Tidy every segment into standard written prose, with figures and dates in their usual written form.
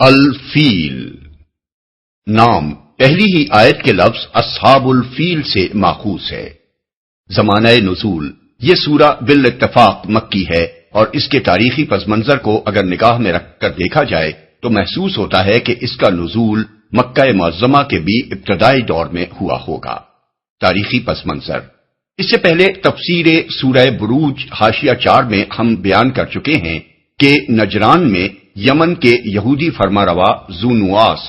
الفیل نام پہلی ہی آیت کے لفظ اصحاب الفیل سے ماخوذ ہے۔ زمانہ نزول یہ سورہ بالاتفاق مکی ہے اور اس کے تاریخی پس منظر کو اگر نگاہ میں رکھ کر دیکھا جائے تو محسوس ہوتا ہے کہ اس کا نزول مکہ معظمہ کے بھی ابتدائی دور میں ہوا ہوگا۔ تاریخی پس منظر اس سے پہلے تفسیر سورہ بروج حاشیہ 4 میں ہم بیان کر چکے ہیں کہ نجران میں یمن کے یہودی فرمانروا ذو نواس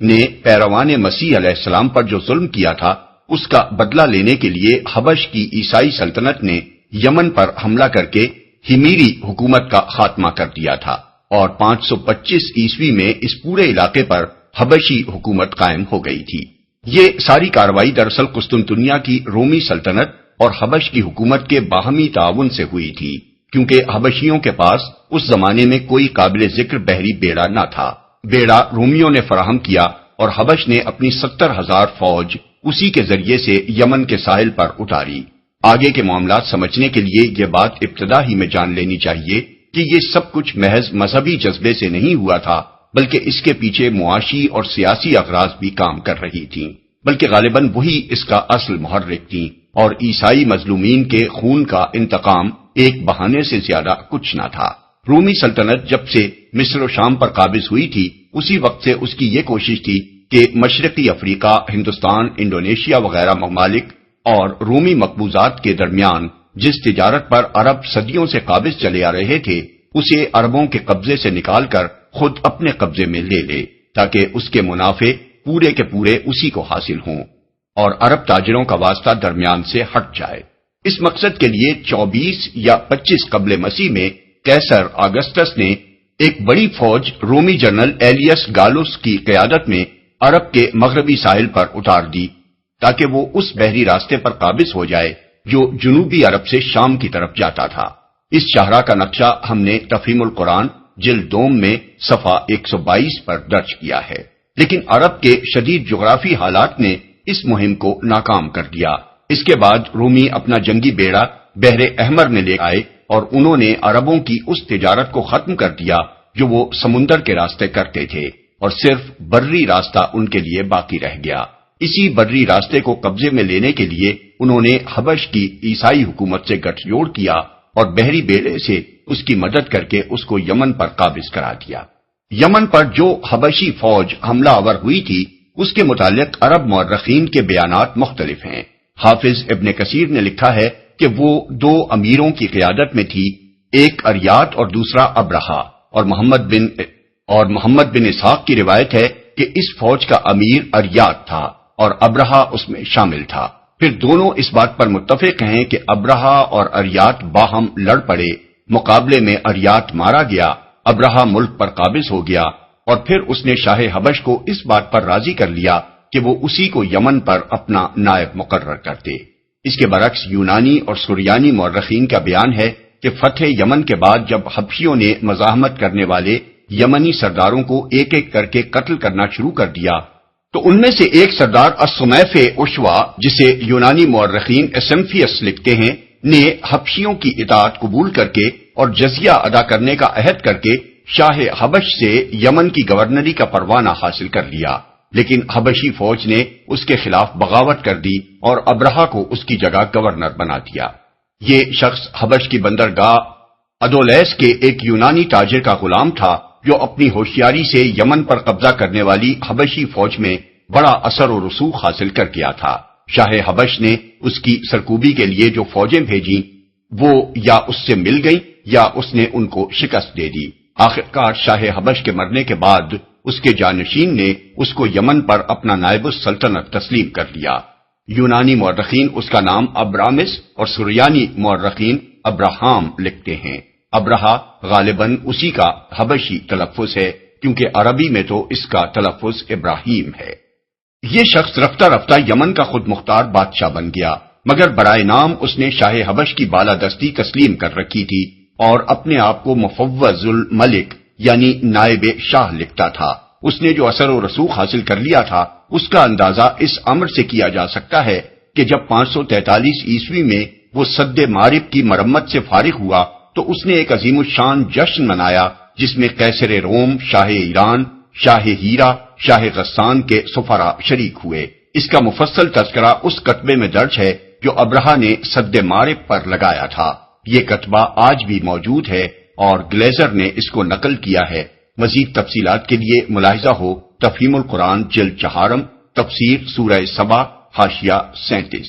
نے پیروان مسیح علیہ السلام پر جو ظلم کیا تھا اس کا بدلہ لینے کے لیے حبش کی عیسائی سلطنت نے یمن پر حملہ کر کے ہمیری حکومت کا خاتمہ کر دیا تھا اور 525 عیسوی میں اس پورے علاقے پر حبشی حکومت قائم ہو گئی تھی۔ یہ ساری کارروائی دراصل قسطنطنیہ کی رومی سلطنت اور حبش کی حکومت کے باہمی تعاون سے ہوئی تھی، کیونکہ حبشیوں کے پاس اس زمانے میں کوئی قابل ذکر بحری بیڑا نہ تھا۔ بیڑا رومیوں نے فراہم کیا اور حبش نے اپنی 70,000 فوج اسی کے ذریعے سے یمن کے ساحل پر اتاری۔ آگے کے معاملات سمجھنے کے لیے یہ بات ابتدا ہی میں جان لینی چاہیے کہ یہ سب کچھ محض مذہبی جذبے سے نہیں ہوا تھا، بلکہ اس کے پیچھے معاشی اور سیاسی اغراض بھی کام کر رہی تھیں، بلکہ غالباً وہی اس کا اصل محرک تھیں، اور عیسائی مظلومین کے خون کا انتقام ایک بہانے سے زیادہ کچھ نہ تھا۔ رومی سلطنت جب سے مصر و شام پر قابض ہوئی تھی اسی وقت سے اس کی یہ کوشش تھی کہ مشرقی افریقہ، ہندوستان، انڈونیشیا وغیرہ ممالک اور رومی مقبوضات کے درمیان جس تجارت پر عرب صدیوں سے قابض چلے آ رہے تھے اسے عربوں کے قبضے سے نکال کر خود اپنے قبضے میں لے لے، تاکہ اس کے منافع پورے کے پورے اسی کو حاصل ہوں اور عرب تاجروں کا واسطہ درمیان سے ہٹ جائے۔ اس مقصد کے لیے 24 یا 25 قبل مسیح میں کیسر آگسٹس نے ایک بڑی فوج رومی جنرل ایلیس گالوس کی قیادت میں عرب کے مغربی ساحل پر اتار دی تاکہ وہ اس بحری راستے پر قابض ہو جائے جو جنوبی عرب سے شام کی طرف جاتا تھا۔ اس شاہراہ کا نقشہ ہم نے تفہیم القرآن جلد 2 میں صفحہ 122 پر درج کیا ہے، لیکن عرب کے شدید جغرافی حالات نے اس مہم کو ناکام کر دیا۔ اس کے بعد رومی اپنا جنگی بیڑا بحر احمر میں لے آئے اور انہوں نے عربوں کی اس تجارت کو ختم کر دیا جو وہ سمندر کے راستے کرتے تھے اور صرف بری راستہ ان کے لیے باقی رہ گیا۔ اسی بری راستے کو قبضے میں لینے کے لیے انہوں نے حبش کی عیسائی حکومت سے گٹھ جوڑ کیا اور بحری بیڑے سے اس کی مدد کر کے اس کو یمن پر قابض کرا دیا۔ یمن پر جو حبشی فوج حملہ آور ہوئی تھی اس کے متعلق عرب مورخین کے بیانات مختلف ہیں۔ حافظ ابن کثیر نے لکھا ہے کہ وہ 2 امیروں کی قیادت میں تھی، ایک اریات اور دوسرا ابرہا، اور محمد بن اسحاق کی روایت ہے کہ اس فوج کا امیر اریات تھا اور ابرہا اس میں شامل تھا۔ پھر دونوں اس بات پر متفق ہیں کہ ابرہا اور اریات باہم لڑ پڑے، مقابلے میں اریات مارا گیا، ابرہا ملک پر قابض ہو گیا اور پھر اس نے شاہ حبش کو اس بات پر راضی کر لیا کہ وہ اسی کو یمن پر اپنا نائب مقرر کرتے۔ اس کے برعکس یونانی اور سریانی مورخین کا بیان ہے کہ فتح یمن کے بعد جب حبشیوں نے مزاحمت کرنے والے یمنی سرداروں کو ایک ایک کر کے قتل کرنا شروع کر دیا تو ان میں سے ایک سردار السمیف اشوا، جسے یونانی مورخین اسمفیس لکھتے ہیں، نے حبشیوں کی اطاعت قبول کر کے اور جزیہ ادا کرنے کا عہد کر کے شاہ حبش سے یمن کی گورنری کا پروانہ حاصل کر لیا، لیکن حبشی فوج نے اس کے خلاف بغاوت کر دی اور ابرہا کو اس کی جگہ گورنر بنا دیا۔ یہ شخص حبش کی بندرگاہ ادولیس کے ایک یونانی تاجر کا غلام تھا جو اپنی ہوشیاری سے یمن پر قبضہ کرنے والی حبشی فوج میں بڑا اثر و رسوخ حاصل کر گیا تھا۔ شاہ حبش نے اس کی سرکوبی کے لیے جو فوجیں بھیجیں وہ یا اس سے مل گئیں یا اس نے ان کو شکست دے دی۔ آخرکار شاہ حبش کے مرنے کے بعد اس کے جانشین نے اس کو یمن پر اپنا نائب السلطنت تسلیم کر لیا۔ یونانی مورخین اس کا نام ابرامس اور سریانی مورخین ابراہام لکھتے ہیں۔ ابرہا غالباً اسی کا حبشی تلفظ ہے کیونکہ عربی میں تو اس کا تلفظ ابراہیم ہے۔ یہ شخص رفتہ رفتہ یمن کا خود مختار بادشاہ بن گیا، مگر برائے نام اس نے شاہ حبش کی بالادستی تسلیم کر رکھی تھی اور اپنے آپ کو مفوض الملک یعنی نائب شاہ لکھتا تھا۔ اس نے جو اثر و رسوخ حاصل کر لیا تھا اس کا اندازہ اس امر سے کیا جا سکتا ہے کہ جب 543 عیسوی میں وہ سد معرب کی مرمت سے فارغ ہوا تو اس نے ایک عظیم الشان جشن منایا جس میں قیصر روم، شاہ ایران، شاہ ہیرا، شاہ غسان کے سفرا شریک ہوئے۔ اس کا مفصل تذکرہ اس کتبے میں درج ہے جو ابرہہ نے سد مارب پر لگایا تھا۔ یہ کتبہ آج بھی موجود ہے اور گلیزر نے اس کو نقل کیا ہے۔ مزید تفصیلات کے لیے ملاحظہ ہو تفہیم القرآن جلد 4 تفسیر سورہ سبا حاشیہ 37۔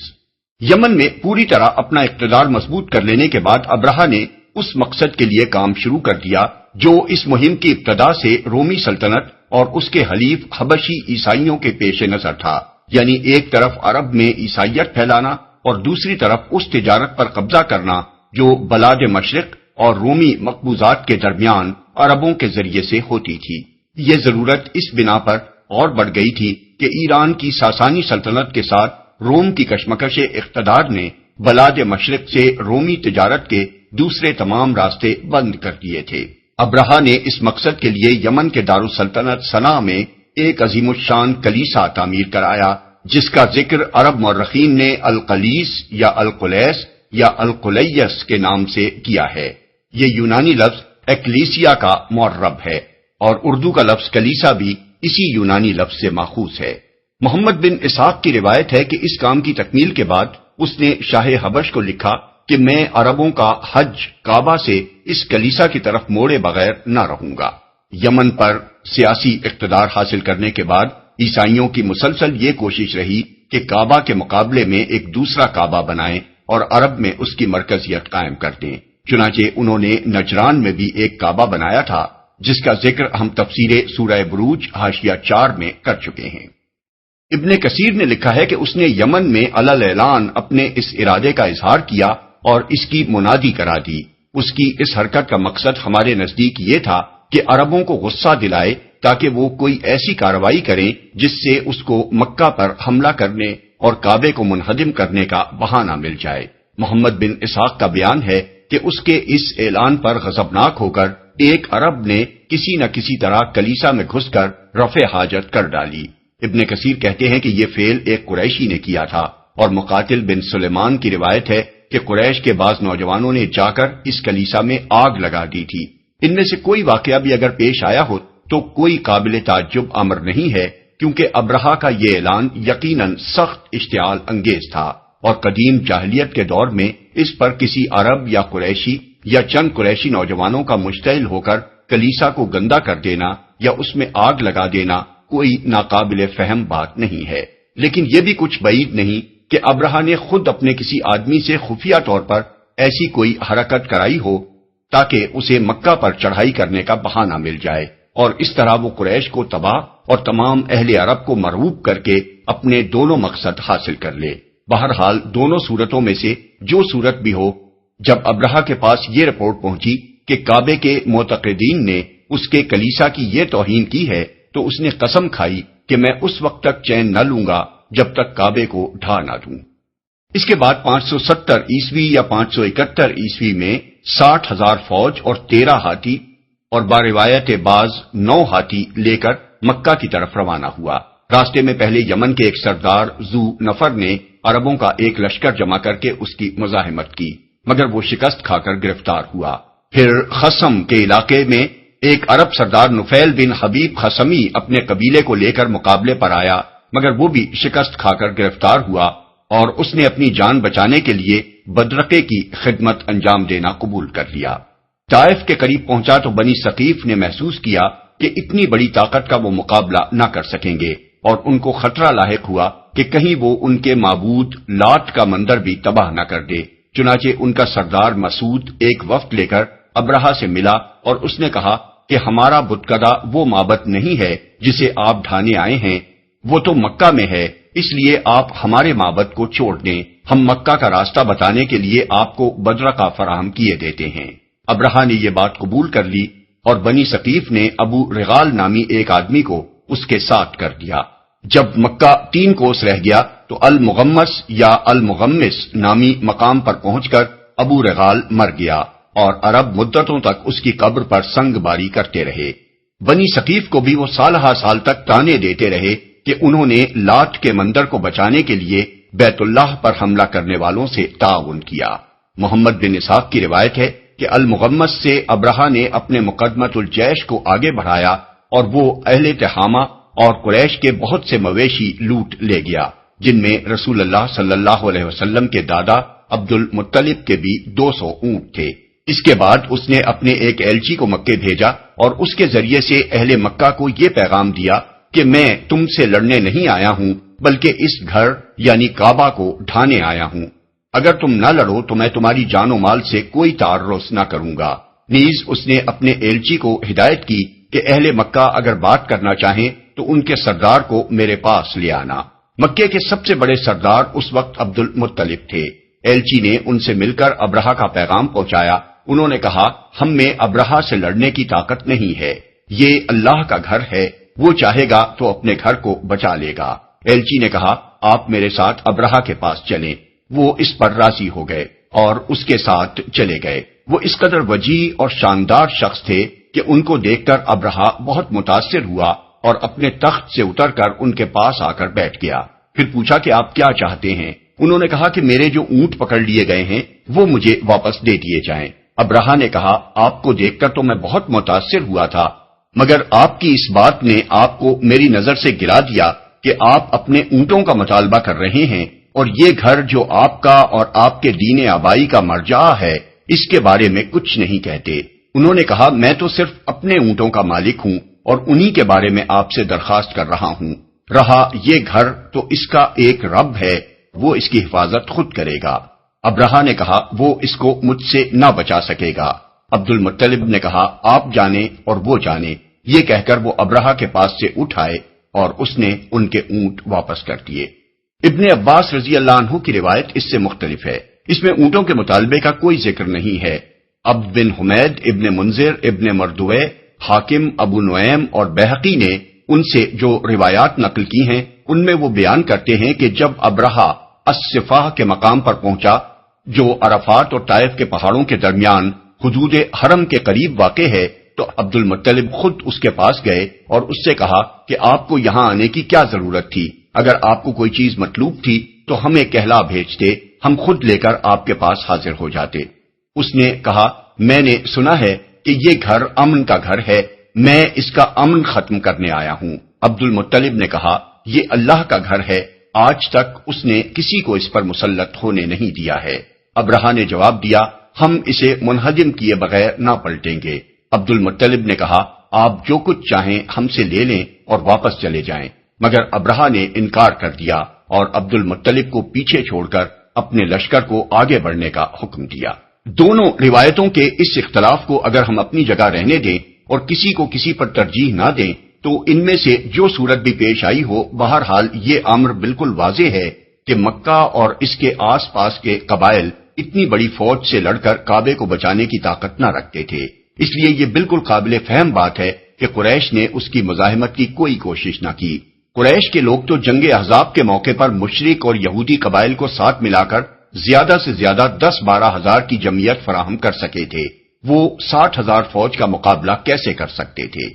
یمن میں پوری طرح اپنا اقتدار مضبوط کر لینے کے بعد ابرہہ نے اس مقصد کے لیے کام شروع کر دیا جو اس مہم کی ابتدا سے رومی سلطنت اور اس کے حلیف حبشی عیسائیوں کے پیش نظر تھا، یعنی ایک طرف عرب میں عیسائیت پھیلانا اور دوسری طرف اس تجارت پر قبضہ کرنا جو بلاد مشرق اور رومی مقبوضات کے درمیان عربوں کے ذریعے سے ہوتی تھی۔ یہ ضرورت اس بنا پر اور بڑھ گئی تھی کہ ایران کی ساسانی سلطنت کے ساتھ روم کی کشمکش اقتدار نے بلاد مشرق سے رومی تجارت کے دوسرے تمام راستے بند کر دیے تھے۔ ابرہہ نے اس مقصد کے لیے یمن کے دارالسلطنت صنعا میں ایک عظیم الشان کلیسا تعمیر کرایا جس کا ذکر عرب مورخین نے القلیس یا القلیس یا القلیس کے نام سے کیا ہے۔ یہ یونانی لفظ ایکلیسیا کا معرب ہے اور اردو کا لفظ کلیسا بھی اسی یونانی لفظ سے ماخوذ ہے۔ محمد بن اسحاق کی روایت ہے کہ اس کام کی تکمیل کے بعد اس نے شاہ حبش کو لکھا کہ میں عربوں کا حج کعبہ سے اس کلیسا کی طرف موڑے بغیر نہ رہوں گا۔ یمن پر سیاسی اقتدار حاصل کرنے کے بعد عیسائیوں کی مسلسل یہ کوشش رہی کہ کعبہ کے مقابلے میں ایک دوسرا کعبہ بنائیں اور عرب میں اس کی مرکزیت قائم کر دیں۔ چنانچہ انہوں نے نجران میں بھی ایک کعبہ بنایا تھا جس کا ذکر ہم تفسیر سورہ بروج حاشیہ 4 میں کر چکے ہیں۔ ابن کثیر نے لکھا ہے کہ اس نے یمن میں علی اعلان اپنے اس ارادے کا اظہار کیا اور اس کی منادی کرا دی۔ اس کی اس حرکت کا مقصد ہمارے نزدیک یہ تھا کہ عربوں کو غصہ دلائے تاکہ وہ کوئی ایسی کارروائی کریں جس سے اس کو مکہ پر حملہ کرنے اور کعبے کو منہدم کرنے کا بہانہ مل جائے۔ محمد بن اسحاق کا بیان ہے کہ اس کے اس اعلان پر غضبناک ہو کر ایک عرب نے کسی نہ کسی طرح کلیسا میں گھس کر رفع حاجت کر ڈالی۔ ابن کثیر کہتے ہیں کہ یہ فعل ایک قریشی نے کیا تھا اور مقاتل بن سلیمان کی روایت ہے کہ قریش کے بعض نوجوانوں نے جا کر اس کلیسا میں آگ لگا دی تھی۔ ان میں سے کوئی واقعہ بھی اگر پیش آیا ہو تو کوئی قابل تعجب امر نہیں ہے کیونکہ ابرہہ کا یہ اعلان یقیناً سخت اشتعال انگیز تھا اور قدیم جاہلیت کے دور میں اس پر کسی عرب یا قریشی یا چند قریشی نوجوانوں کا مشتعل ہو کر کلیسا کو گندا کر دینا یا اس میں آگ لگا دینا کوئی ناقابل فہم بات نہیں ہے۔ لیکن یہ بھی کچھ بعید نہیں کہ ابرہہ نے خود اپنے کسی آدمی سے خفیہ طور پر ایسی کوئی حرکت کرائی ہو تاکہ اسے مکہ پر چڑھائی کرنے کا بہانہ مل جائے اور اس طرح وہ قریش کو تباہ اور تمام اہل عرب کو مرعوب کر کے اپنے دونوں مقصد حاصل کر لے۔ بہرحال دونوں صورتوں میں سے جو صورت بھی ہو، جب ابرہہ کے پاس یہ رپورٹ پہنچی کہ کعبے کے معتقدین نے اس کے کلیسا کی یہ توہین کی ہے تو اس نے قسم کھائی کہ میں اس وقت تک چین نہ لوں گا جب تک کعبے کو ڈھا نہ دوں۔ اس کے بعد 570 عیسوی یا 571 عیسوی میں 60,000 فوج اور 13 ہاتھی اور باروایت بعض 9 ہاتھی لے کر مکہ کی طرف روانہ ہوا۔ راستے میں پہلے یمن کے ایک سردار ذو نفر نے عربوں کا ایک لشکر جمع کر کے اس کی مزاحمت کی مگر وہ شکست کھا کر گرفتار ہوا۔ پھر خصم کے علاقے میں ایک عرب سردار نفیل بن حبیب خصمی اپنے قبیلے کو لے کر مقابلے پر آیا مگر وہ بھی شکست کھا کر گرفتار ہوا اور اس نے اپنی جان بچانے کے لیے بدرقے کی خدمت انجام دینا قبول کر لیا۔ طائف کے قریب پہنچا تو بنی ثقیف نے محسوس کیا کہ اتنی بڑی طاقت کا وہ مقابلہ نہ کر سکیں گے اور ان کو خطرہ لاحق ہوا کہ کہیں وہ ان کے معبود لات کا مندر بھی تباہ نہ کر دے۔ چنانچہ ان کا سردار مسعود ایک وفد لے کر ابرہہ سے ملا اور اس نے کہا کہ ہمارا بتکدہ وہ معبد نہیں ہے جسے آپ ڈھانے آئے ہیں، وہ تو مکہ میں ہے، اس لیے آپ ہمارے معبد کو چھوڑ دیں، ہم مکہ کا راستہ بتانے کے لیے آپ کو بدرقہ فراہم کیے دیتے ہیں۔ ابرہہ نے یہ بات قبول کر لی اور بنی ثقیف نے ابو رغال نامی ایک آدمی کو اس کے ساتھ کر دیا۔ جب مکہ 3 کوس رہ گیا تو المغمس یا المغمس نامی مقام پر پہنچ کر ابو رغال مر گیا اور عرب مدتوں تک اس کی قبر پر سنگ باری کرتے رہے۔ بنی ثقیف کو بھی وہ سالہ سال تک تانے دیتے رہے کہ انہوں نے لات کے مندر کو بچانے کے لیے بیت اللہ پر حملہ کرنے والوں سے تعاون کیا۔ محمد بن اسحاق کی روایت ہے کہ المغمس سے ابرہہ نے اپنے مقدمۃ الجیش کو آگے بڑھایا اور وہ اہل تہامہ اور قریش کے بہت سے مویشی لوٹ لے گیا، جن میں رسول اللہ صلی اللہ علیہ وسلم کے دادا عبد المطلب کے بھی 200 اونٹ تھے۔ اس کے بعد اس نے اپنے ایک ایلچی کو مکے بھیجا اور اس کے ذریعے سے اہل مکہ کو یہ پیغام دیا کہ میں تم سے لڑنے نہیں آیا ہوں بلکہ اس گھر یعنی کعبہ کو ڈھانے آیا ہوں۔ اگر تم نہ لڑو تو میں تمہاری جان و مال سے کوئی تعرض نہ کروں گا۔ نیز اس نے اپنے ایلچی کو ہدایت کی کہ اہل مکہ اگر بات کرنا چاہیں تو ان کے سردار کو میرے پاس لے آنا۔ مکے کے سب سے بڑے سردار اس وقت عبد المطلب تھے۔ ایلچی نے ان سے مل کر ابرہہ کا پیغام پہنچایا۔ انہوں نے کہا، ہم میں ابرہہ سے لڑنے کی طاقت نہیں ہے، یہ اللہ کا گھر ہے، وہ چاہے گا تو اپنے گھر کو بچا لے گا۔ ایلچی نے کہا، آپ میرے ساتھ ابرہہ کے پاس چلیں۔ وہ اس پر راضی ہو گئے اور اس کے ساتھ چلے گئے۔ وہ اس قدر وجیح اور شاندار شخص تھے کہ ان کو دیکھ کر ابرہہ بہت متاثر ہوا اور اپنے تخت سے اتر کر ان کے پاس آ کر بیٹھ گیا۔ پھر پوچھا کہ آپ کیا چاہتے ہیں؟ انہوں نے کہا کہ میرے جو اونٹ پکڑ لیے گئے ہیں وہ مجھے واپس دے دیے جائیں۔ ابرہہ نے کہا، آپ کو دیکھ کر تو میں بہت متاثر ہوا تھا، مگر آپ کی اس بات نے آپ کو میری نظر سے گرا دیا کہ آپ اپنے اونٹوں کا مطالبہ کر رہے ہیں، اور یہ گھر جو آپ کا اور آپ کے دین آبائی کا مرجع ہے اس کے بارے میں کچھ نہیں کہتے۔ انہوں نے کہا، میں تو صرف اپنے اونٹوں کا مالک ہوں اور انہی کے بارے میں آپ سے درخواست کر رہا ہوں۔ رہا یہ گھر تو اس کا ایک رب ہے، وہ اس کی حفاظت خود کرے گا۔ ابرہہ نے کہا، وہ اس کو مجھ سے نہ بچا سکے گا۔ عبد المطلب نے کہا، آپ جانیں اور وہ جانے۔ یہ کہہ کر وہ ابرہہ کے پاس سے اٹھ آئے اور اس نے ان کے اونٹ واپس کر دیے۔ ابن عباس رضی اللہ عنہ کی روایت اس سے مختلف ہے، اس میں اونٹوں کے مطالبے کا کوئی ذکر نہیں ہے۔ عبد بن حمید، ابن منذر، ابن مردوے، حاکم، ابو نعیم اور بہقی نے ان سے جو روایات نقل کی ہیں ان میں وہ بیان کرتے ہیں کہ جب ابرہہ الصفاہ کے مقام پر پہنچا جو عرفات اور طائف کے پہاڑوں کے درمیان حدود حرم کے قریب واقع ہے، تو عبد المطلب خود اس کے پاس گئے اور اس سے کہا کہ آپ کو یہاں آنے کی کیا ضرورت تھی؟ اگر آپ کو کوئی چیز مطلوب تھی تو ہمیں کہلا بھیجتے، ہم خود لے کر آپ کے پاس حاضر ہو جاتے۔ اس نے کہا، میں نے سنا ہے کہ یہ گھر امن کا گھر ہے، میں اس کا امن ختم کرنے آیا ہوں۔ عبد المطلب نے کہا، یہ اللہ کا گھر ہے، آج تک اس نے کسی کو اس پر مسلط ہونے نہیں دیا ہے۔ ابرہہ نے جواب دیا، ہم اسے منہدم کیے بغیر نہ پلٹیں گے۔ عبد المطلب نے کہا، آپ جو کچھ چاہیں ہم سے لے لیں اور واپس چلے جائیں، مگر ابرہہ نے انکار کر دیا اور عبد المطلب کو پیچھے چھوڑ کر اپنے لشکر کو آگے بڑھنے کا حکم دیا۔ دونوں روایتوں کے اس اختلاف کو اگر ہم اپنی جگہ رہنے دیں اور کسی کو کسی پر ترجیح نہ دیں تو ان میں سے جو صورت بھی پیش آئی ہو، بہرحال یہ امر بالکل واضح ہے کہ مکہ اور اس کے آس پاس کے قبائل اتنی بڑی فوج سے لڑ کر کعبے کو بچانے کی طاقت نہ رکھتے تھے۔ اس لیے یہ بالکل قابل فہم بات ہے کہ قریش نے اس کی مزاحمت کی کوئی کوشش نہ کی۔ قریش کے لوگ تو جنگ احزاب کے موقع پر مشرک اور یہودی قبائل کو ساتھ ملا کر زیادہ سے زیادہ 10-12 ہزار کی جمعیت فراہم کر سکے تھے، وہ 60,000 فوج کا مقابلہ کیسے کر سکتے تھے؟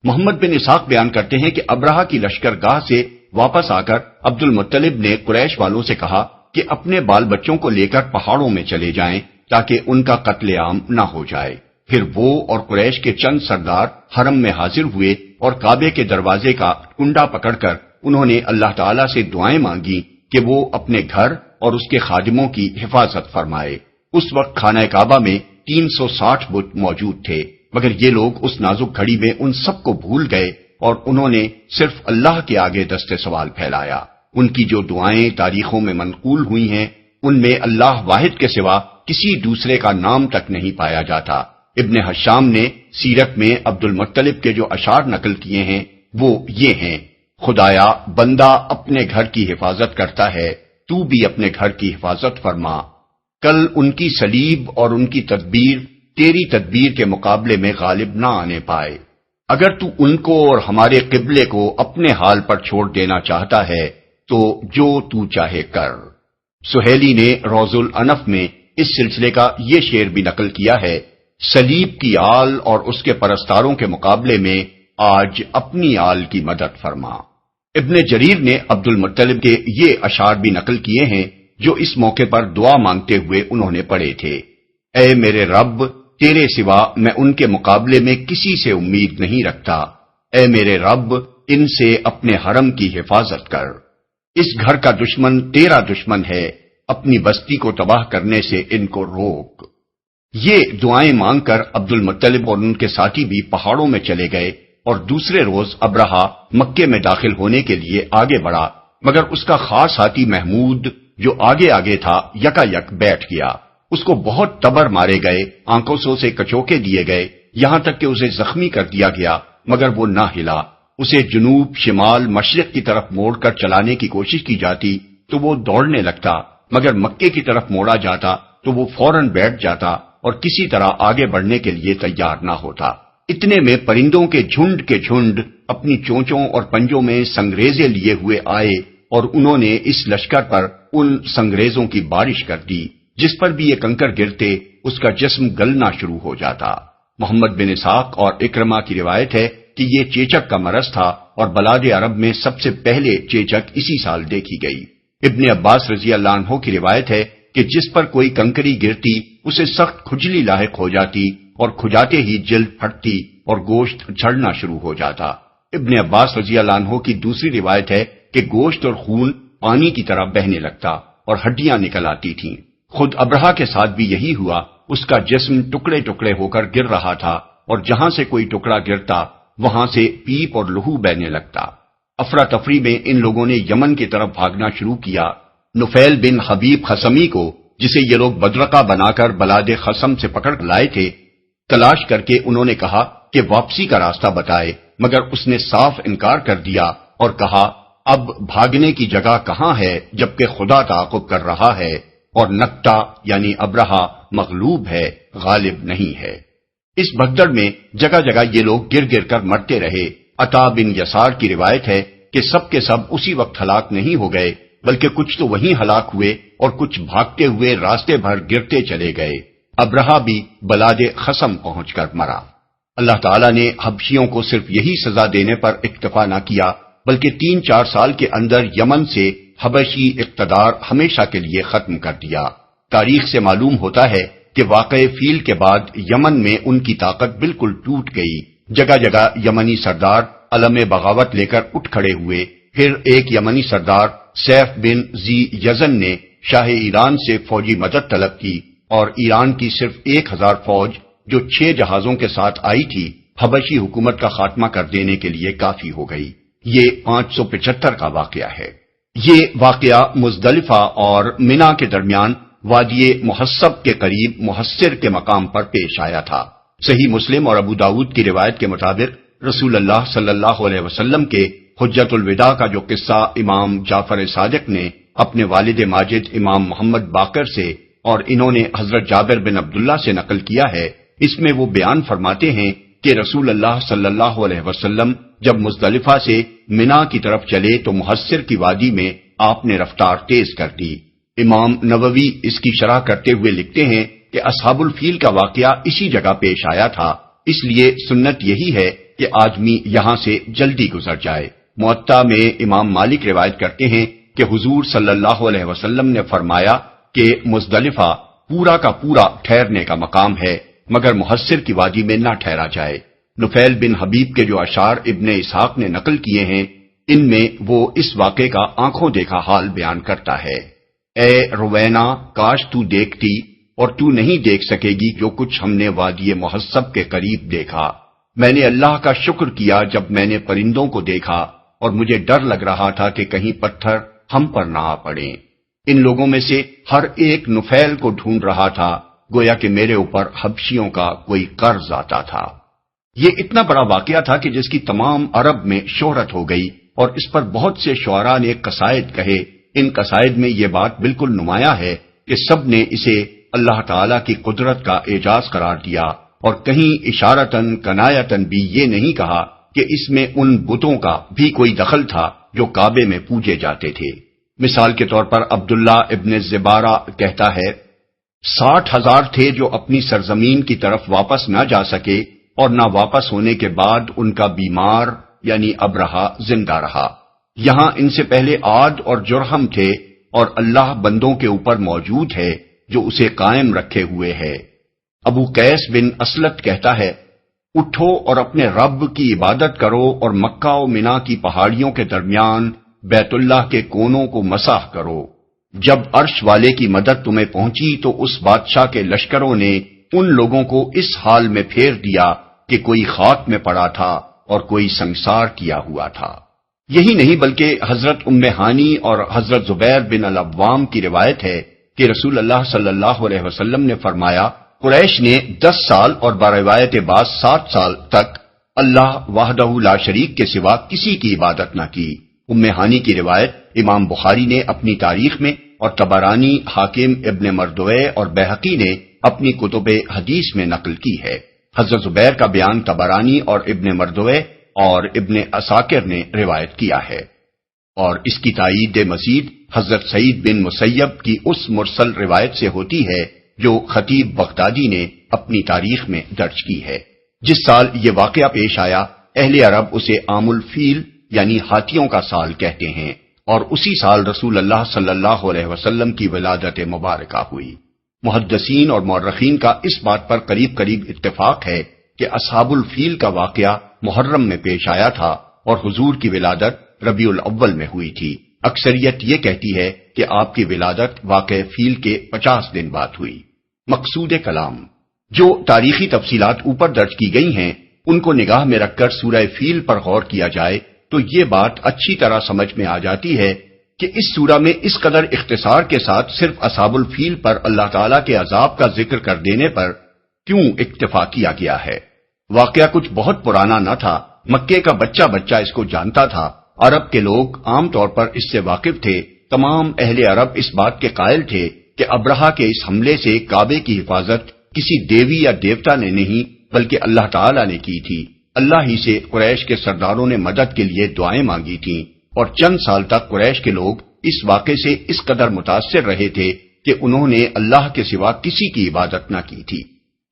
محمد بن اسحاق بیان کرتے ہیں کہ ابرہہ کی لشکرگاہ سے واپس آ کر عبد المطلب نے قریش والوں سے کہا کہ اپنے بال بچوں کو لے کر پہاڑوں میں چلے جائیں تاکہ ان کا قتل عام نہ ہو جائے۔ پھر وہ اور قریش کے چند سردار حرم میں حاضر ہوئے اور کعبے کے دروازے کا کنڈا پکڑ کر انہوں نے اللہ تعالیٰ سے دعائیں مانگی کہ وہ اپنے گھر اور اس کے خادموں کی حفاظت فرمائے۔ اس وقت خانہ کعبہ میں 360 بت موجود تھے، مگر یہ لوگ اس نازک گھڑی میں ان سب کو بھول گئے اور انہوں نے صرف اللہ کے آگے دست سوال پھیلایا۔ ان کی جو دعائیں تاریخوں میں منقول ہوئی ہیں ان میں اللہ واحد کے سوا کسی دوسرے کا نام تک نہیں پایا جاتا۔ ابن حشام نے سیرت میں عبد المطلب کے جو اشعار نقل کیے ہیں وہ یہ ہیں، خدایا بندہ اپنے گھر کی حفاظت کرتا ہے، تو بھی اپنے گھر کی حفاظت فرما۔ کل ان کی صلیب اور ان کی تدبیر تیری تدبیر کے مقابلے میں غالب نہ آنے پائے۔ اگر تو ان کو اور ہمارے قبلے کو اپنے حال پر چھوڑ دینا چاہتا ہے تو جو تو چاہے کر۔ سہیلی نے روض الانف میں اس سلسلے کا یہ شعر بھی نقل کیا ہے، صلیب کی آل اور اس کے پرستاروں کے مقابلے میں آج اپنی آل کی مدد فرما۔ ابن جریر نے عبد المطلب کے یہ اشعار بھی نقل کیے ہیں جو اس موقع پر دعا مانگتے ہوئے انہوں نے پڑھے تھے، اے میرے رب، تیرے سوا میں ان کے مقابلے میں کسی سے امید نہیں رکھتا، اے میرے رب، ان سے اپنے حرم کی حفاظت کر، اس گھر کا دشمن تیرا دشمن ہے، اپنی بستی کو تباہ کرنے سے ان کو روک۔ یہ دعائیں مانگ کر عبد المطلب اور ان کے ساتھی بھی پہاڑوں میں چلے گئے، اور دوسرے روز ابرہہ مکے میں داخل ہونے کے لیے آگے بڑھا، مگر اس کا خاص ساتھی محمود جو آگے آگے تھا یکا یک بیٹھ گیا۔ اس کو بہت تبر مارے گئے، آنکھوں سے کچوکے دیے گئے، یہاں تک کہ اسے زخمی کر دیا گیا، مگر وہ نہ ہلا۔ اسے جنوب، شمال، مشرق کی طرف موڑ کر چلانے کی کوشش کی جاتی تو وہ دوڑنے لگتا، مگر مکے کی طرف موڑا جاتا تو وہ فوراً بیٹھ جاتا اور کسی طرح آگے بڑھنے کے لیے تیار نہ ہوتا۔ اتنے میں پرندوں کے جھنڈ اپنی چونچوں اور پنجوں میں سنگریزے لیے ہوئے آئے، اور انہوں نے اس لشکر پر ان سنگریزوں کی بارش کر دی، جس پر بھی یہ کنکر گرتے اس کا جسم گلنا شروع ہو جاتا۔ محمد بن اسحاق اور اکرمہ کی روایت ہے کہ یہ چیچک کا مرض تھا، اور بلاد عرب میں سب سے پہلے چیچک اسی سال دیکھی گئی۔ ابن عباس رضی اللہ عنہ کی روایت ہے کہ جس پر کوئی کنکری گرتی اسے سخت کھجلی لاحق ہو جاتی، اور کھجاتے ہی جلد پھٹتی اور گوشت جھڑنا شروع ہو جاتا۔ ابن عباس رضی اللہ عنہ کی دوسری روایت ہے کہ گوشت اور خون پانی کی طرح بہنے لگتا اور ہڈیاں نکل آتی تھیں۔ خود ابرہہ کے ساتھ بھی یہی ہوا، اس کا جسم ٹکڑے ٹکڑے ہو کر گر رہا تھا، اور جہاں سے کوئی ٹکڑا گرتا وہاں سے پیپ اور لہو بہنے لگتا۔ افراتفری میں ان لوگوں نے یمن کی طرف بھاگنا شروع کیا۔ نفیل بن حبیب خصمی کو، جسے یہ لوگ بدرقہ بنا کر بلاد خصم سے پکڑ لائے تھے، تلاش کر کے انہوں نے کہا کہ واپسی کا راستہ بتائے، مگر اس نے صاف انکار کر دیا اور کہا اب بھاگنے کی جگہ کہاں ہے جبکہ خدا تعاقب کر رہا ہے، اور نکٹا یعنی ابرہہ مغلوب ہے، غالب نہیں ہے۔ اس بھگدڑ میں جگہ جگہ یہ لوگ گر گر کر مرتے رہے۔ عطا بن یسار کی روایت ہے کہ سب کے سب اسی وقت ہلاک نہیں ہو گئے، بلکہ کچھ تو وہیں ہلاک ہوئے اور کچھ بھاگتے ہوئے راستے بھر گرتے چلے گئے۔ ابرہہ بھی بلاد خصم پہنچ کر مرا۔ اللہ تعالیٰ نے حبشیوں کو صرف یہی سزا دینے پر اکتفا نہ کیا، بلکہ 3-4 سال کے اندر یمن سے حبشی اقتدار ہمیشہ کے لیے ختم کر دیا۔ تاریخ سے معلوم ہوتا ہے کہ واقعہ فیل کے بعد یمن میں ان کی طاقت بالکل ٹوٹ گئی۔ جگہ جگہ یمنی سردار علم بغاوت لے کر اٹھ کھڑے ہوئے۔ پھر ایک یمنی سردار سیف بن ذی یزن نے شاہ ایران سے فوجی مدد طلب کی، اور ایران کی صرف 1000 فوج جو 6 جہازوں کے ساتھ آئی تھی، حبشی حکومت کا خاتمہ کر دینے کے لیے کافی ہو گئی۔ یہ 575 کا واقعہ ہے۔ یہ واقعہ مزدلفہ اور منا کے درمیان وادی محصب کے قریب محصر کے مقام پر پیش آیا تھا۔ صحیح مسلم اور ابو داؤد کی روایت کے مطابق رسول اللہ صلی اللہ علیہ وسلم کے حجۃ الوداع کا جو قصہ امام جعفر صادق نے اپنے والد ماجد امام محمد باقر سے اور انہوں نے حضرت جابر بن عبداللہ سے نقل کیا ہے، اس میں وہ بیان فرماتے ہیں کہ رسول اللہ صلی اللہ علیہ وسلم جب مزدلفہ سے منا کی طرف چلے تو محصر کی وادی میں آپ نے رفتار تیز کر دی۔ امام نووی اس کی شرح کرتے ہوئے لکھتے ہیں کہ اصحاب الفیل کا واقعہ اسی جگہ پیش آیا تھا، اس لیے سنت یہی ہے کہ آدمی یہاں سے جلدی گزر جائے۔ موطا میں امام مالک روایت کرتے ہیں کہ حضور صلی اللہ علیہ وسلم نے فرمایا کہ مزدلفہ پورا کا پورا ٹھہرنے کا مقام ہے، مگر محصر کی وادی میں نہ ٹھہرا جائے۔ نفیل بن حبیب کے جو اشعار ابن اسحاق نے نقل کیے ہیں، ان میں وہ اس واقعے کا آنکھوں دیکھا حال بیان کرتا ہے۔ اے روینا، کاش تو دیکھتی اور تو نہیں دیکھ سکے گی جو کچھ ہم نے وادی محصب کے قریب دیکھا۔ میں نے اللہ کا شکر کیا جب میں نے پرندوں کو دیکھا، اور مجھے ڈر لگ رہا تھا کہ کہیں پتھر ہم پر نہ آ پڑیں۔ ان لوگوں میں سے ہر ایک نفیل کو ڈھونڈ رہا تھا، گویا کہ میرے اوپر حبشیوں کا کوئی قرض آتا تھا۔ یہ اتنا بڑا واقعہ تھا کہ جس کی تمام عرب میں شہرت ہو گئی، اور اس پر بہت سے شعراء نے قصائد کہے۔ ان قصائد میں یہ بات بالکل نمایاں ہے کہ سب نے اسے اللہ تعالیٰ کی قدرت کا اعجاز قرار دیا، اور کہیں اشارتاً کنایتاً بھی یہ نہیں کہا کہ اس میں ان بتوں کا بھی کوئی دخل تھا جو کعبے میں پوجے جاتے تھے۔ مثال کے طور پر عبداللہ ابن زبارہ کہتا ہے، 60,000 تھے جو اپنی سرزمین کی طرف واپس نہ جا سکے، اور نہ واپس ہونے کے بعد ان کا بیمار یعنی ابرہہ زندہ رہا۔ یہاں ان سے پہلے عاد اور جرہم تھے، اور اللہ بندوں کے اوپر موجود ہے جو اسے قائم رکھے ہوئے ہے۔ ابو قیس بن اسلت کہتا ہے، اٹھو اور اپنے رب کی عبادت کرو اور مکہ و منا کی پہاڑیوں کے درمیان بیت اللہ کے کونوں کو مسح کرو۔ جب عرش والے کی مدد تمہیں پہنچی تو اس بادشاہ کے لشکروں نے ان لوگوں کو اس حال میں پھیر دیا کہ کوئی خاک میں پڑا تھا اور کوئی سنگسار کیا ہوا تھا۔ یہی نہیں بلکہ حضرت ام ہانی اور حضرت زبیر بن العوام کی روایت ہے کہ رسول اللہ صلی اللہ علیہ وسلم نے فرمایا، قریش نے 10 سال اور بروایت بعض 7 سال تک اللہ وحدہ لا شریک کے سوا کسی کی عبادت نہ کی۔ ام ہانی کی روایت امام بخاری نے اپنی تاریخ میں اور طبرانی، حاکم، ابن مردوے اور بیہقی نے اپنی کتب حدیث میں نقل کی ہے۔ حضرت زبیر کا بیان طبرانی اور ابن مردوے اور ابن عساکر نے روایت کیا ہے، اور اس کی تائید مزید حضرت سعید بن مسیب کی اس مرسل روایت سے ہوتی ہے جو خطیب بغدادی نے اپنی تاریخ میں درج کی ہے۔ جس سال یہ واقعہ پیش آیا، اہل عرب اسے عام الفیل یعنی ہاتھیوں کا سال کہتے ہیں، اور اسی سال رسول اللہ صلی اللہ علیہ وسلم کی ولادت مبارکہ ہوئی۔ محدثین اور مورخین کا اس بات پر قریب قریب اتفاق ہے کہ اصحاب الفیل کا واقعہ محرم میں پیش آیا تھا اور حضور کی ولادت ربیع الاول میں ہوئی تھی۔ اکثریت یہ کہتی ہے کہ آپ کی ولادت واقع فیل کے 50 دن بعد ہوئی۔ مقصود کلام، جو تاریخی تفصیلات اوپر درج کی گئی ہیں ان کو نگاہ میں رکھ کر سورہ فیل پر غور کیا جائے تو یہ بات اچھی طرح سمجھ میں آ جاتی ہے کہ اس سورہ میں اس قدر اختصار کے ساتھ صرف اصحاب الفیل پر اللہ تعالیٰ کے عذاب کا ذکر کر دینے پر کیوں اکتفا کیا گیا ہے۔ واقعہ کچھ بہت پرانا نہ تھا، مکے کا بچہ بچہ اس کو جانتا تھا، عرب کے لوگ عام طور پر اس سے واقف تھے۔ تمام اہل عرب اس بات کے قائل تھے کہ ابرہہ کے اس حملے سے کعبے کی حفاظت کسی دیوی یا دیوتا نے نہیں بلکہ اللہ تعالیٰ نے کی تھی۔ اللہ ہی سے قریش کے سرداروں نے مدد کے لیے دعائیں مانگی تھیں، اور چند سال تک قریش کے لوگ اس واقعے سے اس قدر متاثر رہے تھے کہ انہوں نے اللہ کے سوا کسی کی عبادت نہ کی تھی۔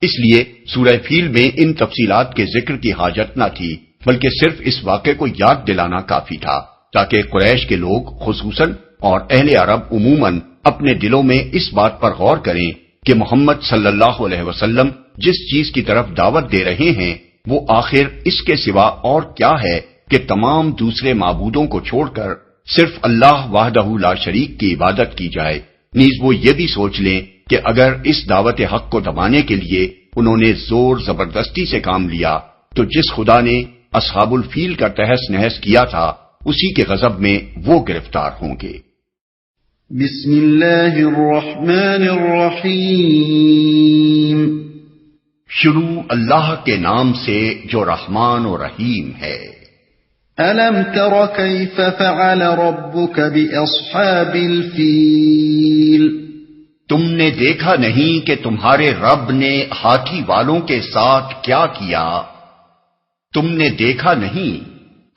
اس لیے سورہ فیل میں ان تفصیلات کے ذکر کی حاجت نہ تھی، بلکہ صرف اس واقعے کو یاد دلانا کافی تھا تاکہ قریش کے لوگ خصوصاً اور اہل عرب عموماً اپنے دلوں میں اس بات پر غور کریں کہ محمد صلی اللہ علیہ وسلم جس چیز کی طرف دعوت دے رہے ہیں وہ آخر اس کے سوا اور کیا ہے کہ تمام دوسرے معبودوں کو چھوڑ کر صرف اللہ وحدہ لا شریک کی عبادت کی جائے۔ نیز وہ یہ بھی سوچ لیں کہ اگر اس دعوت حق کو دبانے کے لیے انہوں نے زور زبردستی سے کام لیا تو جس خدا نے اصحاب الفیل کا تہس نہس کیا تھا اسی کے غضب میں وہ گرفتار ہوں گے۔ بسم اللہ الرحمن الرحیم۔ شروع اللہ کے نام سے جو رحمان و رحیم ہے۔ أَلَمْ تَرَ كَيْفَ فَعَلَ رَبُّكَ بِأَصْحَابِ الْفِيلِ؟ تم نے دیکھا نہیں کہ تمہارے رب نے ہاتھی والوں کے ساتھ کیا کیا؟ تم نے دیکھا نہیں۔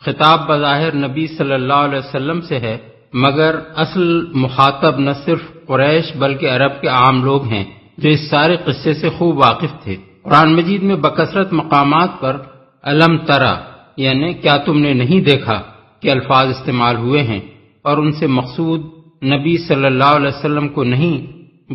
خطاب بظاہر نبی صلی اللہ علیہ وسلم سے ہے، مگر اصل مخاطب نہ صرف قریش بلکہ عرب کے عام لوگ ہیں جو اس سارے قصے سے خوب واقف تھے۔ قرآن مجید میں بکثرت مقامات پر الم ترا یعنی کیا تم نے نہیں دیکھا کہ الفاظ استعمال ہوئے ہیں، اور ان سے مقصود نبی صلی اللہ علیہ وسلم کو نہیں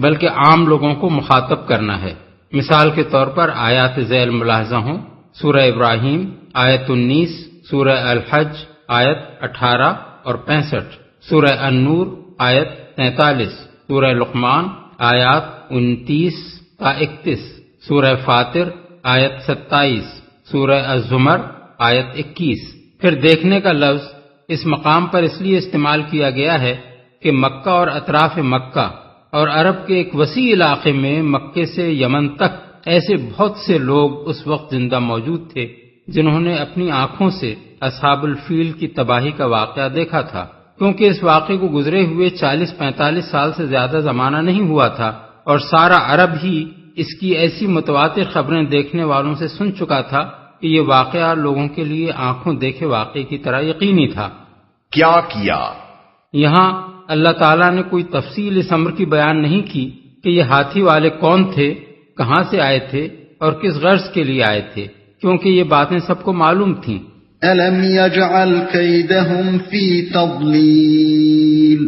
بلکہ عام لوگوں کو مخاطب کرنا ہے۔ مثال کے طور پر آیات ذیل ملاحظہ ہوں، سورہ ابراہیم آیت 19، سورہ الحج آیت 18 اور 65، سورہ النور آیت 43، سورہ لقمان آیات 29 تا 31، سورہ فاطر آیت 27، سورہ الزمر آیت 21۔ پھر دیکھنے کا لفظ اس مقام پر اس لیے استعمال کیا گیا ہے کہ مکہ اور اطراف مکہ اور عرب کے ایک وسیع علاقے میں مکے سے یمن تک ایسے بہت سے لوگ اس وقت زندہ موجود تھے جنہوں نے اپنی آنکھوں سے اصحاب الفیل کی تباہی کا واقعہ دیکھا تھا، کیونکہ اس واقعے کو گزرے ہوئے 40-45 سال سے زیادہ زمانہ نہیں ہوا تھا، اور سارا عرب ہی اس کی ایسی متواتر خبریں دیکھنے والوں سے سن چکا تھا کہ یہ واقعہ لوگوں کے لیے آنکھوں دیکھے واقعے کی طرح یقینی تھا۔ کیا کیا؟ یہاں اللہ تعالیٰ نے کوئی تفصیل اس امر کی بیان نہیں کی کہ یہ ہاتھی والے کون تھے، کہاں سے آئے تھے اور کس غرض کے لیے آئے تھے، کیونکہ یہ باتیں سب کو معلوم تھیں۔ أَلَمْ يَجْعَلْ كَيْدَهُمْ فِي تَضْلِيلٍ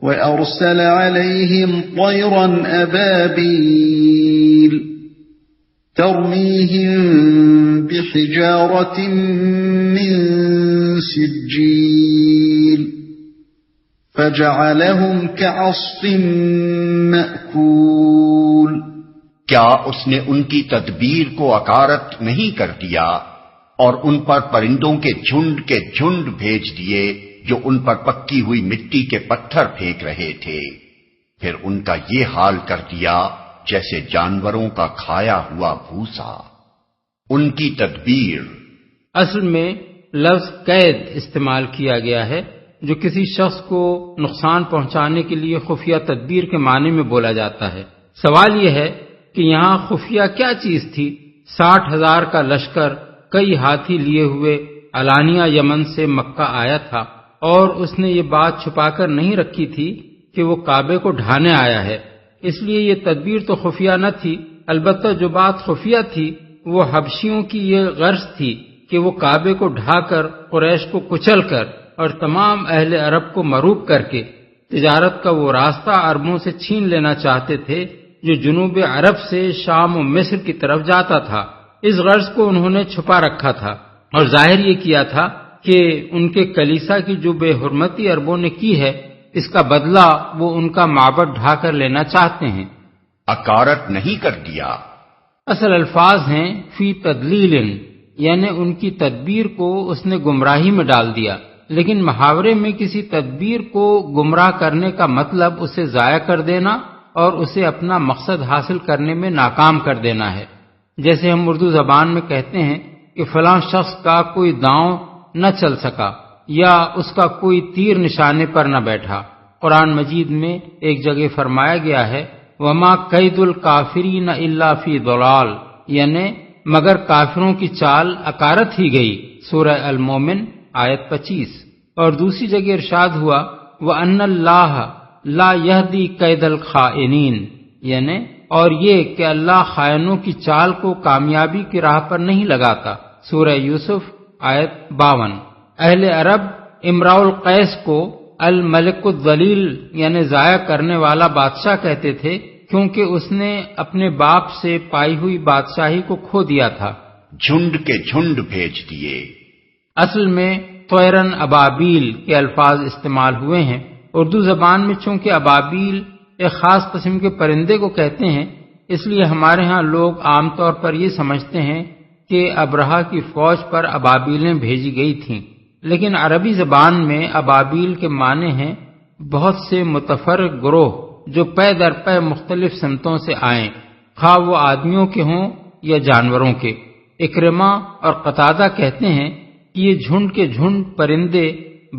وَأَرْسَلَ عَلَيْهِمْ طَيْرًا أَبَابِيلَ ترميهم بحجارة من سجيل فجعلهم كعصف مأكول کیا اس نے ان کی تدبیر کو اکارت نہیں کر دیا اور ان پر پرندوں کے جھنڈ بھیج دیے جو ان پر پکی ہوئی مٹی کے پتھر پھینک رہے تھے، پھر ان کا یہ حال کر دیا جیسے جانوروں کا کھایا ہوا بھوسا۔ ان کی تدبیر اصل میں لفظ قید استعمال کیا گیا ہے جو کسی شخص کو نقصان پہنچانے کے لیے خفیہ تدبیر کے معنی میں بولا جاتا ہے۔ سوال یہ ہے کہ یہاں خفیہ کیا چیز تھی؟ 60,000 کا لشکر کئی ہاتھی لیے ہوئے علانیہ یمن سے مکہ آیا تھا، اور اس نے یہ بات چھپا کر نہیں رکھی تھی کہ وہ کعبے کو ڈھانے آیا ہے، اس لیے یہ تدبیر تو خفیہ نہ تھی۔ البتہ جو بات خفیہ تھی وہ حبشیوں کی یہ غرض تھی کہ وہ کعبے کو ڈھا کر قریش کو کچل کر اور تمام اہل عرب کو مروب کر کے تجارت کا وہ راستہ عربوں سے چھین لینا چاہتے تھے جو جنوب عرب سے شام و مصر کی طرف جاتا تھا۔ اس غرض کو انہوں نے چھپا رکھا تھا اور ظاہر یہ کیا تھا کہ ان کے کلیسا کی جو بے حرمتی عربوں نے کی ہے اس کا بدلہ وہ ان کا معبد ڈھا کر لینا چاہتے ہیں۔ اکارت نہیں کر دیا، اصل الفاظ ہیں فی تدلیل، یعنی ان کی تدبیر کو اس نے گمراہی میں ڈال دیا، لیکن محاورے میں کسی تدبیر کو گمراہ کرنے کا مطلب اسے ضائع کر دینا اور اسے اپنا مقصد حاصل کرنے میں ناکام کر دینا ہے۔ جیسے ہم اردو زبان میں کہتے ہیں کہ فلاں شخص کا کوئی داؤں نہ چل سکا یا اس کا کوئی تیر نشانے پر نہ بیٹھا۔ قرآن مجید میں ایک جگہ فرمایا گیا ہے وَمَا كَيْدُ الْكَافِرِينَ إِلَّا فِي ضَلَالٍ، یعنی مگر کافروں کی چال اکارت ہی گئی، سورہ المومن آیت 25۔ اور دوسری جگہ ارشاد ہوا وَأَنَّ اللَّهَ لَا يَهْدِي كَيْدَ الْخَائِنِينَ، یعنی اور یہ کہ اللہ خائنوں کی چال کو کامیابی کی راہ پر نہیں لگاتا، سورہ یوسف آیت 52۔ اہل عرب امراء القیس کو الملک الذلیل یعنی ضائع کرنے والا بادشاہ کہتے تھے کیونکہ اس نے اپنے باپ سے پائی ہوئی بادشاہی کو کھو دیا تھا۔ جھنڈ کے جھنڈ بھیج دیے، اصل میں طیرن ابابیل کے الفاظ استعمال ہوئے ہیں۔ اردو زبان میں چونکہ ابابیل ایک خاص قسم کے پرندے کو کہتے ہیں، اس لیے ہمارے ہاں لوگ عام طور پر یہ سمجھتے ہیں کہ ابرہہ کی فوج پر ابابیلیں بھیجی گئی تھیں، لیکن عربی زبان میں ابابیل کے معنی ہیں بہت سے متفرق گروہ جو پے در پے مختلف سمتوں سے آئیں، خواہ وہ آدمیوں کے ہوں یا جانوروں کے۔ اکرمہ اور قتادہ کہتے ہیں کہ یہ جھنڈ کے جھنڈ پرندے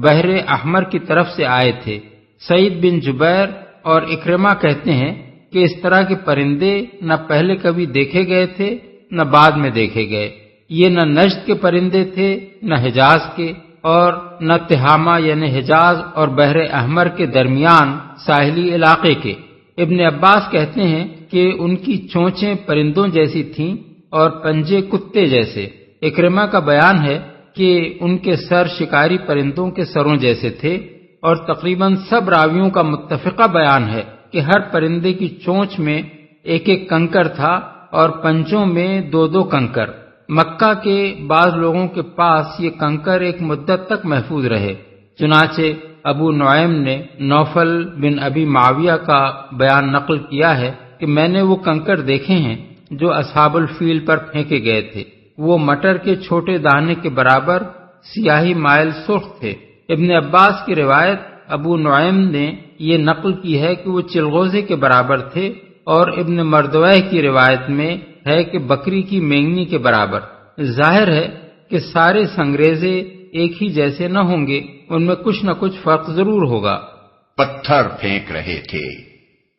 بحر احمر کی طرف سے آئے تھے۔ سعید بن جبیر اور اکرمہ کہتے ہیں کہ اس طرح کے پرندے نہ پہلے کبھی دیکھے گئے تھے نہ بعد میں دیکھے گئے، یہ نہ نجد کے پرندے تھے نہ حجاز کے، اور نہ تہامہ یعنی حجاز اور بحر احمر کے درمیان ساحلی علاقے کے۔ ابن عباس کہتے ہیں کہ ان کی چونچیں پرندوں جیسی تھیں اور پنجے کتے جیسے۔ اکرمہ کا بیان ہے کہ ان کے سر شکاری پرندوں کے سروں جیسے تھے، اور تقریباً سب راویوں کا متفقہ بیان ہے کہ ہر پرندے کی چونچ میں ایک ایک کنکر تھا اور پنجوں میں 2 کنکر۔ مکہ کے بعض لوگوں کے پاس یہ کنکر ایک مدت تک محفوظ رہے، چنانچہ ابو نعیم نے نوفل بن ابی معاویہ کا بیان نقل کیا ہے کہ میں نے وہ کنکر دیکھے ہیں جو اصحاب الفیل پر پھینکے گئے تھے، وہ مٹر کے چھوٹے دانے کے برابر سیاہی مائل سرخ تھے۔ ابن عباس کی روایت ابو نعیم نے یہ نقل کی ہے کہ وہ چلغوزے کے برابر تھے، اور ابن مردویہ کی روایت میں ہے کہ بکری کی مینگنی کے برابر۔ ظاہر ہے کہ سارے سنگریزے ایک ہی جیسے نہ ہوں گے، ان میں کچھ نہ کچھ فرق ضرور ہوگا۔ پتھر پھینک رہے تھے،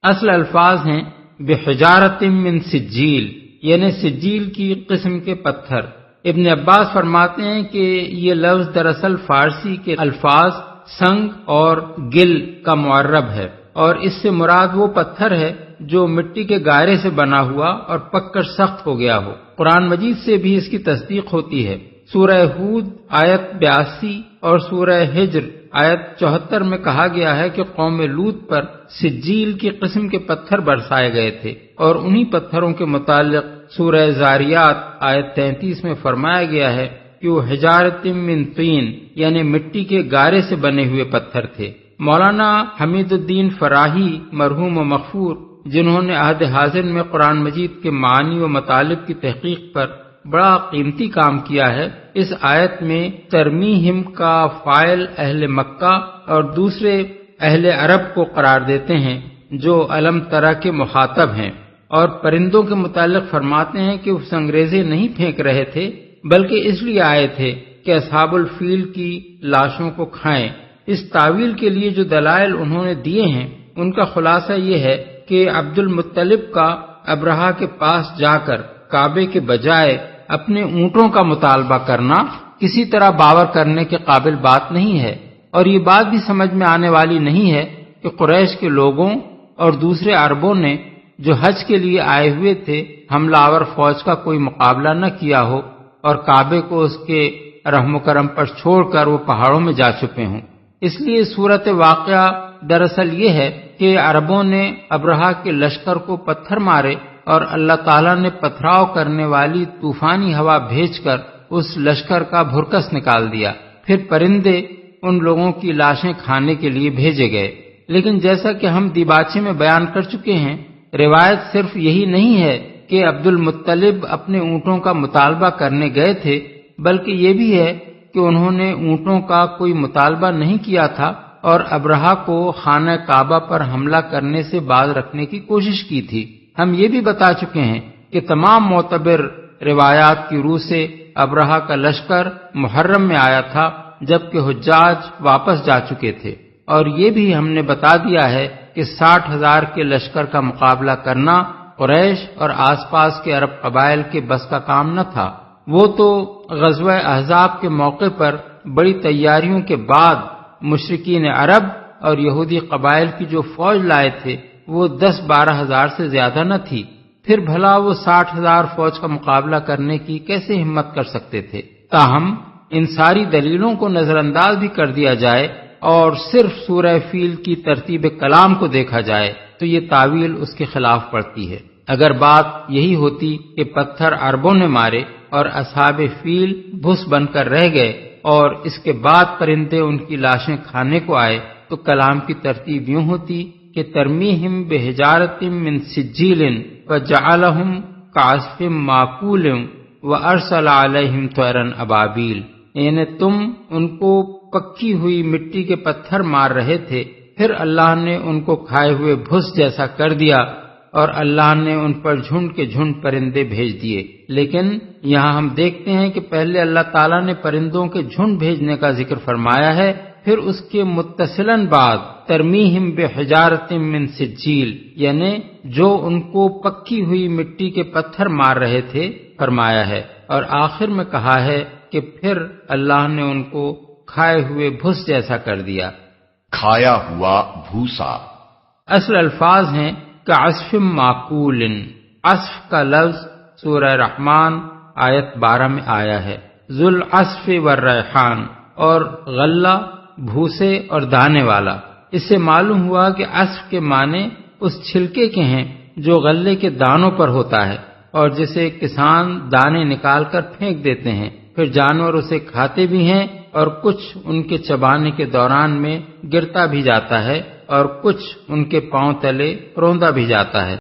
اصل الفاظ ہیں بحجارت من سجیل، یعنی سجیل کی قسم کے پتھر۔ ابن عباس فرماتے ہیں کہ یہ لفظ دراصل فارسی کے الفاظ سنگ اور گل کا معرب ہے، اور اس سے مراد وہ پتھر ہے جو مٹی کے گارے سے بنا ہوا اور پک کر سخت ہو گیا ہو۔ قرآن مجید سے بھی اس کی تصدیق ہوتی ہے۔ سورہ ہود آیت 82 اور سورہ ہجر آیت 74 میں کہا گیا ہے کہ قوم لوط پر سجیل کی قسم کے پتھر برسائے گئے تھے، اور انہی پتھروں کے متعلق سورہ زاریات آیت 33 میں فرمایا گیا ہے کہ وہ حجارت من طین یعنی مٹی کے گارے سے بنے ہوئے پتھر تھے۔ مولانا حمید الدین فراہی مرحوم و مغفور، جنہوں نے عہد حاضر میں قرآن مجید کے معنی و مطالب کی تحقیق پر بڑا قیمتی کام کیا ہے، اس آیت میں ترمیہم کا فاعل اہل مکہ اور دوسرے اہل عرب کو قرار دیتے ہیں جو علم ترا کے مخاطب ہیں، اور پرندوں کے متعلق فرماتے ہیں کہ وہ سنگریزے نہیں پھینک رہے تھے بلکہ اس لیے آئے تھے کہ اصحاب الفیل کی لاشوں کو کھائیں۔ اس تعویل کے لیے جو دلائل انہوں نے دیے ہیں ان کا خلاصہ یہ ہے کہ عبد المطلب کا ابرہہ کے پاس جا کر کعبے کے بجائے اپنے اونٹوں کا مطالبہ کرنا کسی طرح باور کرنے کے قابل بات نہیں ہے، اور یہ بات بھی سمجھ میں آنے والی نہیں ہے کہ قریش کے لوگوں اور دوسرے عربوں نے جو حج کے لیے آئے ہوئے تھے حملہ آور فوج کا کوئی مقابلہ نہ کیا ہو اور کعبے کو اس کے رحم و کرم پر چھوڑ کر وہ پہاڑوں میں جا چھپے ہوں۔ اس لیے صورت واقعہ دراصل یہ ہے کہ عربوں نے ابرہہ کے لشکر کو پتھر مارے اور اللہ تعالیٰ نے پتھراؤ کرنے والی طوفانی ہوا بھیج کر اس لشکر کا بھرکس نکال دیا، پھر پرندے ان لوگوں کی لاشیں کھانے کے لیے بھیجے گئے۔ لیکن جیسا کہ ہم دیباچے میں بیان کر چکے ہیں، روایت صرف یہی نہیں ہے کہ عبد المطلب اپنے اونٹوں کا مطالبہ کرنے گئے تھے، بلکہ یہ بھی ہے کہ انہوں نے اونٹوں کا کوئی مطالبہ نہیں کیا تھا اور ابرہہ کو خانہ کعبہ پر حملہ کرنے سے باز رکھنے کی کوشش کی تھی۔ ہم یہ بھی بتا چکے ہیں کہ تمام معتبر روایات کی روح سے ابرہہ کا لشکر محرم میں آیا تھا جبکہ حجاج واپس جا چکے تھے، اور یہ بھی ہم نے بتا دیا ہے کہ 60,000 کے لشکر کا مقابلہ کرنا قریش اور آس پاس کے عرب قبائل کے بس کا کام نہ تھا۔ وہ تو غزوہ احزاب کے موقع پر بڑی تیاریوں کے بعد مشرکین عرب اور یہودی قبائل کی جو فوج لائے تھے وہ 10-12 ہزار سے زیادہ نہ تھی، پھر بھلا وہ 60,000 فوج کا مقابلہ کرنے کی کیسے ہمت کر سکتے تھے؟ تاہم ان ساری دلیلوں کو نظر انداز بھی کر دیا جائے اور صرف سورہ فیل کی ترتیب کلام کو دیکھا جائے تو یہ تعویل اس کے خلاف پڑتی ہے۔ اگر بات یہی ہوتی کہ پتھر عربوں نے مارے اور اصحاب فیل بھس بن کر رہ گئے اور اس کے بعد پرندے ان کی لاشیں کھانے کو آئے تو کلام کی ترتیب یوں ہوتی کہ ترمیہم بحجارۃ من سجیل فجعلہم کعصف ماکول وارسل علیہم طیرا ابابیل، یعنی تم ان کو پکی ہوئی مٹی کے پتھر مار رہے تھے، پھر اللہ نے ان کو کھائے ہوئے بھس جیسا کر دیا اور اللہ نے ان پر جھنڈ کے جھنڈ پرندے بھیج دیے۔ لیکن یہاں ہم دیکھتے ہیں کہ پہلے اللہ تعالیٰ نے پرندوں کے جھنڈ بھیجنے کا ذکر فرمایا ہے، پھر اس کے متصلاً بعد ترمیہم بحجارۃ من سجیل یعنی جو ان کو پکی ہوئی مٹی کے پتھر مار رہے تھے فرمایا ہے، اور آخر میں کہا ہے کہ پھر اللہ نے ان کو کھائے ہوئے بھس جیسا کر دیا۔ کھایا ہوا بھوسا اصل الفاظ ہیں کعصف معقول۔ عصف کا لفظ سورہ رحمان آیت 12 میں آیا ہے، ذوالعصف والریحان، اور غلہ بھوسے اور دانے والا۔ اس سے معلوم ہوا کہ عصف کے معنی اس چھلکے کے ہیں جو غلے کے دانوں پر ہوتا ہے اور جسے کسان دانے نکال کر پھینک دیتے ہیں، پھر جانور اسے کھاتے بھی ہیں اور کچھ ان کے چبانے کے دوران میں گرتا بھی جاتا ہے اور کچھ ان کے پاؤں تلے روندا بھی جاتا ہے۔